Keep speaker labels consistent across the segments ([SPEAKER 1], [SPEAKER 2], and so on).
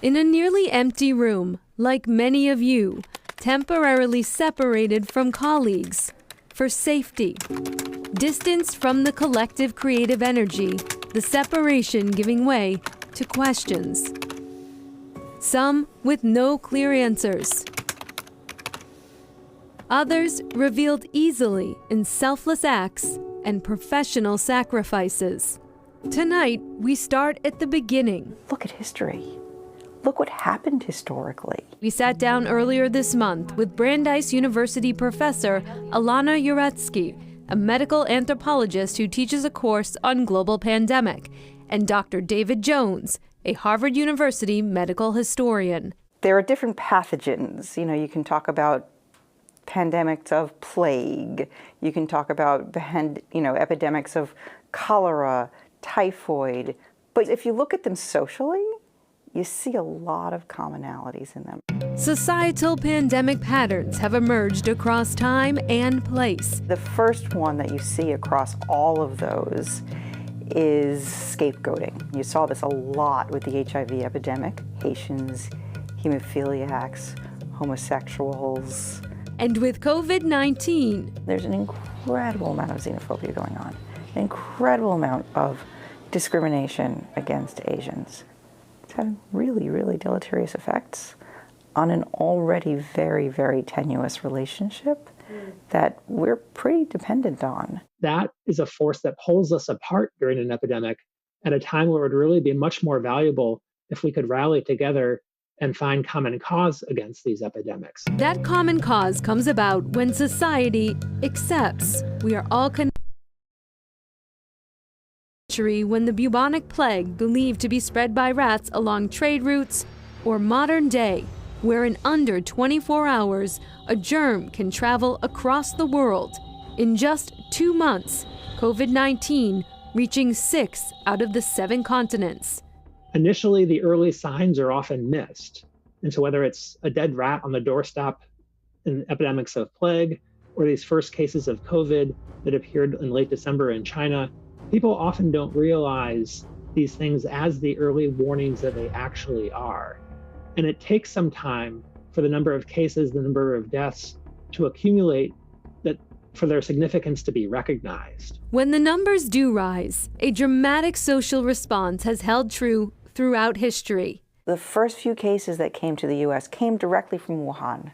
[SPEAKER 1] In a nearly empty room, like many of you, temporarily separated from colleagues, for safety, distanced from the collective creative energy, the separation giving way to questions. Some with no clear answers. Others revealed easily in selfless acts and professional sacrifices. Tonight, we start at the beginning.
[SPEAKER 2] Look at history. Look what happened historically.
[SPEAKER 1] We sat down earlier this month with Brandeis University professor Alana Uretsky, a medical anthropologist who teaches a course on global pandemic, and Dr. David Jones, a Harvard University medical historian.
[SPEAKER 2] There are different pathogens. You can talk about pandemics of plague. You can talk about, epidemics of cholera, typhoid. But if you look at them socially, you see a lot of commonalities in them.
[SPEAKER 1] Societal pandemic patterns have emerged across time and place.
[SPEAKER 2] The first one that you see across all of those is scapegoating. You saw this a lot with the HIV epidemic. Haitians, hemophiliacs, homosexuals.
[SPEAKER 1] And with COVID-19,
[SPEAKER 2] there's an incredible amount of xenophobia going on, an incredible amount of discrimination against Asians. It's had really, really deleterious effects on an already very, very tenuous relationship that we're pretty dependent on.
[SPEAKER 3] That is a force that pulls us apart during an epidemic at a time where it would really be much more valuable if we could rally together and find common cause against these epidemics.
[SPEAKER 1] That common cause comes about when society accepts we are all connected. When the bubonic plague, believed to be spread by rats along trade routes, or modern day, where in under 24 hours, a germ can travel across the world. In just 2 months, COVID-19 reaching 6 out of the 7 continents.
[SPEAKER 3] Initially, the early signs are often missed. And so whether it's a dead rat on the doorstep in epidemics of plague, or these first cases of COVID that appeared in late December in China, people often don't realize these things as the early warnings that they actually are. And it takes some time for the number of cases, the number of deaths to accumulate for their significance to be recognized.
[SPEAKER 1] When the numbers do rise, a dramatic social response has held true throughout history.
[SPEAKER 2] The first few cases that came to the US came directly from Wuhan,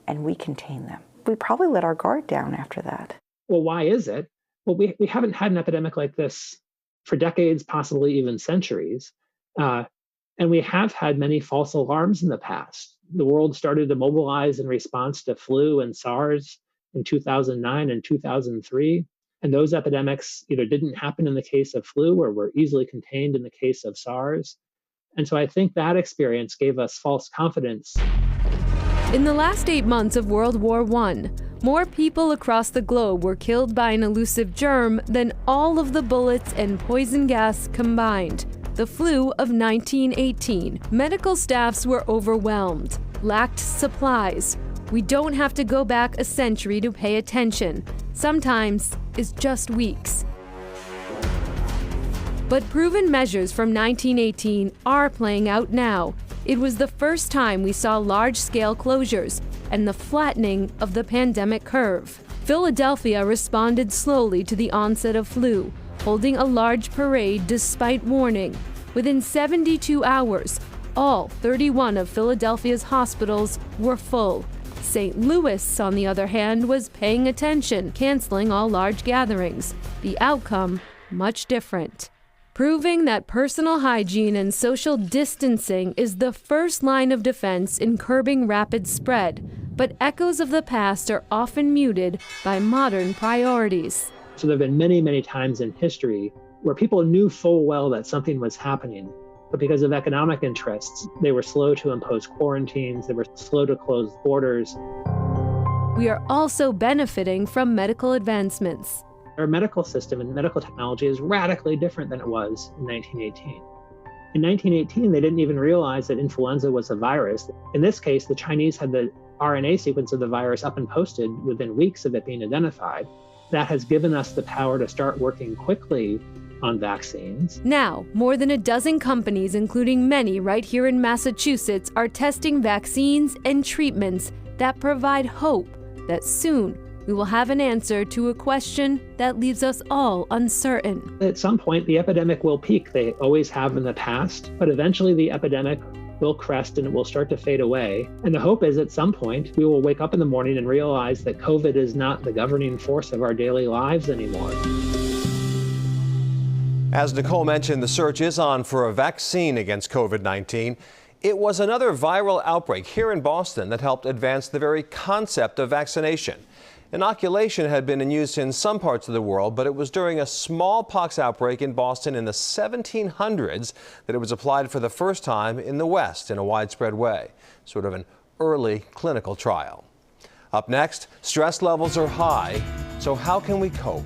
[SPEAKER 2] and we contained them. We probably let our guard down after that.
[SPEAKER 3] Well, why is it? Well, we haven't had an epidemic like this for decades, possibly even centuries. And we have had many false alarms in the past. The world started to mobilize in response to flu and SARS in 2009 and 2003. And those epidemics either didn't happen in the case of flu or were easily contained in the case of SARS. And so I think that experience gave us false confidence.
[SPEAKER 1] In the last 8 months of World War I, more people across the globe were killed by an elusive germ than all of the bullets and poison gas combined. The flu of 1918. Medical staffs were overwhelmed, lacked supplies. We don't have to go back a century to pay attention. Sometimes it's just weeks. But proven measures from 1918 are playing out now. It was the first time we saw large-scale closures and the flattening of the pandemic curve. Philadelphia responded slowly to the onset of flu, holding a large parade despite warning. Within 72 hours, all 31 of Philadelphia's hospitals were full. St. Louis, on the other hand, was paying attention, canceling all large gatherings. The outcome, much different. Proving that personal hygiene and social distancing is the first line of defense in curbing rapid spread, but echoes of the past are often muted by modern priorities.
[SPEAKER 3] So there have been many, many times in history where people knew full well that something was happening, but because of economic interests, they were slow to impose quarantines, they were slow to close borders.
[SPEAKER 1] We are also benefiting from medical advancements.
[SPEAKER 3] Our medical system and medical technology is radically different than it was in 1918. In 1918, they didn't even realize that influenza was a virus. In this case, the Chinese had the RNA sequence of the virus up and posted within weeks of it being identified. That has given us the power to start working quickly on vaccines.
[SPEAKER 1] Now, more than a dozen companies, including many right here in Massachusetts, are testing vaccines and treatments that provide hope that soon we will have an answer to a question that leaves us all uncertain.
[SPEAKER 3] At some point, the epidemic will peak. They always have in the past, but eventually the epidemic will crest and it will start to fade away. And the hope is at some point we will wake up in the morning and realize that COVID is not the governing force of our daily lives anymore.
[SPEAKER 4] As Nicole mentioned, the search is on for a vaccine against COVID-19. It was another viral outbreak here in Boston that helped advance the very concept of vaccination. Inoculation had been in use in some parts of the world, but it was during a smallpox outbreak in Boston in the 1700s that it was applied for the first time in the West in a widespread way, sort of an early clinical trial. Up next, stress levels are high, so how can we cope?